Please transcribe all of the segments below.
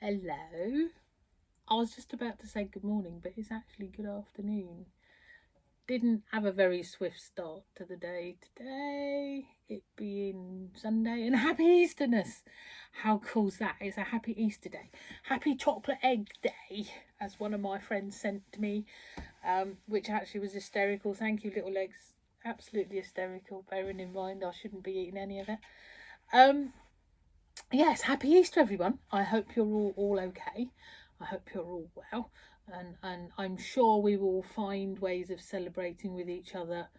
Hello. I was just about to say good morning, but it's actually good afternoon. Didn't have a very swift start to the day today, it being Sunday, and happy Easterness. How cool's that? It's a happy Easter day. Happy chocolate egg day, as one of my friends sent to me, which actually was hysterical. Thank you, little legs. Absolutely hysterical, bearing in mind I shouldn't be eating any of it. Yes, happy Easter, everyone. I hope you're all okay. I hope you're all well, and I'm sure we will find ways of celebrating with each other,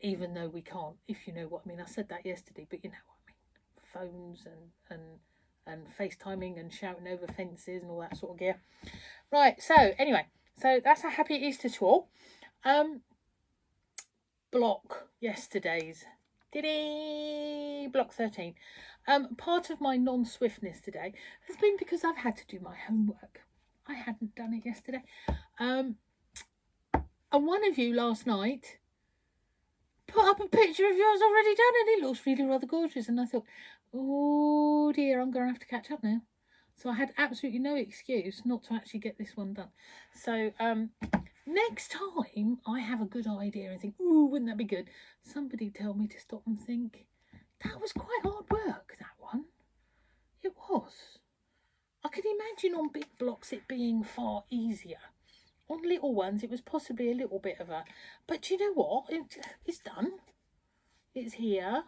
even though we can't. If you know what I mean. I said that yesterday, but you know what I mean. Phones and FaceTiming and shouting over fences and all that sort of gear. Right. So anyway, so that's a happy Easter to all. Block yesterday's. Block 13. Part of my non-swiftness today has been because I've had to do my homework. I hadn't done it yesterday. And one of you last night put up a picture of yours already done, and it looks really rather gorgeous. And I thought, oh dear, I'm going to have to catch up now. So I had absolutely no excuse not to actually get this one done. So next time I have a good idea and think, ooh, wouldn't that be good? Somebody tell me to stop and think. That was quite hard work, that one. It was. I could imagine on big blocks it being far easier. On little ones, it was possibly a little bit of a... But you know what? It's done. It's here.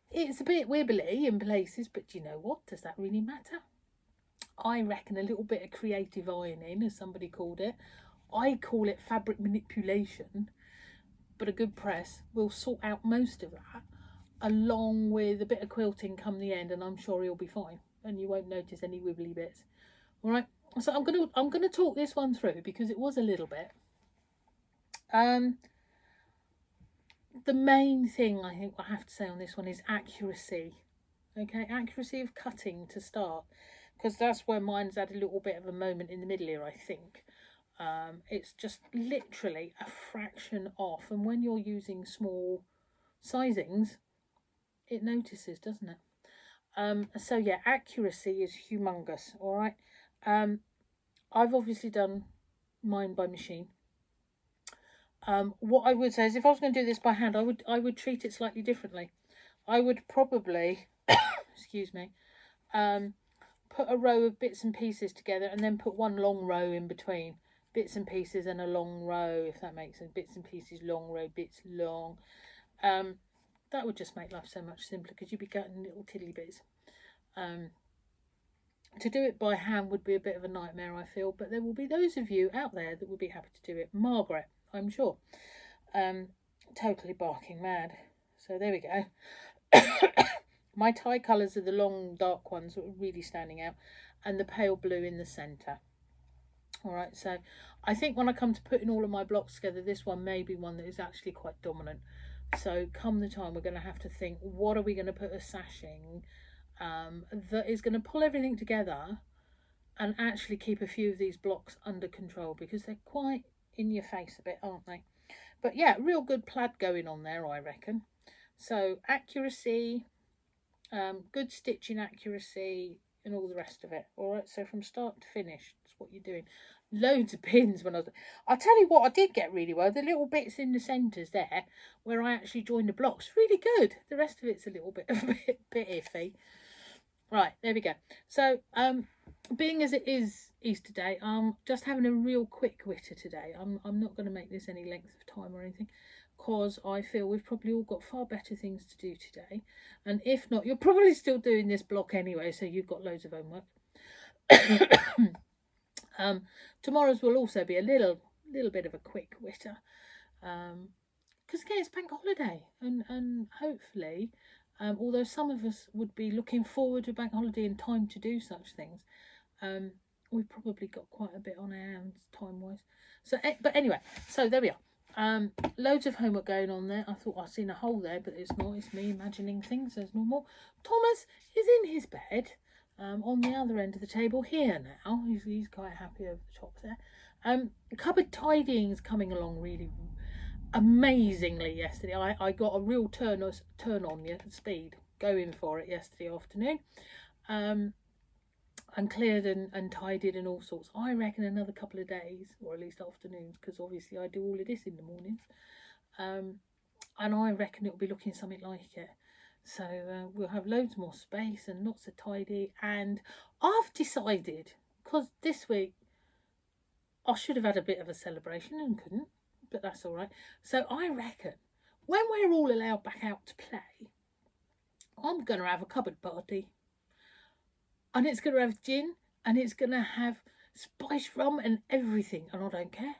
It's a bit wibbly in places, but you know what? Does that really matter? I reckon a little bit of creative ironing, as somebody called it. I call it fabric manipulation. But a good press will sort out most of that, along with a bit of quilting come the end, and I'm sure he'll be fine and you won't notice any wibbly bits. All right, so I'm gonna talk this one through because it was a little bit. The main thing I think I have to say on this one is accuracy. Okay, accuracy of cutting to start, because that's where mine's had a little bit of a moment in the middle here, I think. It's just literally a fraction off, and when you're using small sizings, it notices, doesn't it? So yeah, accuracy is humongous. All right. I've obviously done mine by machine. What I would say is, if I was going to do this by hand, I would treat it slightly differently. I would probably, excuse me, put a row of bits and pieces together, and then put one long row in between. Bits and pieces and a long row, if that makes sense. Bits and pieces, long row, bits long. That would just make life so much simpler, because you'd be getting little tiddly bits. To do it by hand would be a bit of a nightmare, I feel, but there will be those of you out there that will be happy to do it. Margaret, I'm sure. Totally barking mad. So there we go. My tie colours are the long dark ones that are really standing out, and the pale blue in the centre. Alright, so I think when I come to putting all of my blocks together, this one may be one that is actually quite dominant. So come the time, we're going to have to think, what are we going to put a sashing that is going to pull everything together and actually keep a few of these blocks under control, because they're quite in your face a bit, aren't they? But yeah, real good plaid going on there, I reckon. So accuracy, good stitching accuracy, and all the rest of it. All right, so from start to finish, that's what you're doing. Loads of pins when I'll tell you what I did get really well, the little bits in the centres there where I actually joined the blocks, really good. The rest of it's a little bit iffy. Right, there we go. So being as it is Easter day, I'm just having a real quick witter today. I'm not going to make this any length of time or anything, because I feel we've probably all got far better things to do today. And if not, you're probably still doing this block anyway, so you've got loads of homework. Tomorrow's will also be a little bit of a quick witter, because again it's bank holiday, and hopefully, although some of us would be looking forward to bank holiday and time to do such things, we've probably got quite a bit on our hands time wise. So but anyway, so there we are. Loads of homework going on there. I thought I'd seen a hole there, but it's not. It's me imagining things as normal. Thomas is in his bed, on the other end of the table here now. He's quite happy over the top there. Cupboard tidying is coming along really amazingly yesterday. I got a real turn on speed going for it yesterday afternoon. and cleared and tidied and all sorts. I reckon another couple of days, or at least afternoons, because obviously I do all of this in the mornings. And I reckon it'll be looking something like it. So we'll have loads more space and lots of tidy. And I've decided, because this week I should have had a bit of a celebration and couldn't, but that's all right. So I reckon when we're all allowed back out to play, I'm going to have a cupboard party. And it's going to have gin, and it's going to have spiced rum and everything. And I don't care.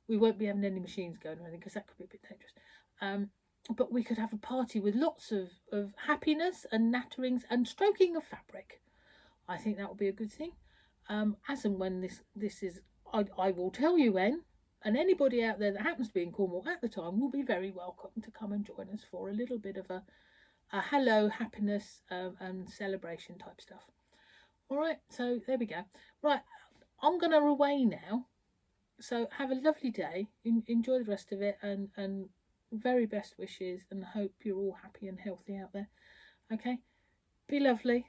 We won't be having any machines going or anything, because that could be a bit dangerous. But we could have a party with lots of happiness and natterings and stroking of fabric. I think that would be a good thing. As and when this is, I will tell you when. And anybody out there that happens to be in Cornwall at the time will be very welcome to come and join us for a little bit of a hello, happiness and celebration type stuff. All right, so there we go. Right, I'm going to away now. So have a lovely day. Enjoy the rest of it, and very best wishes, and hope you're all happy and healthy out there. Okay, be lovely.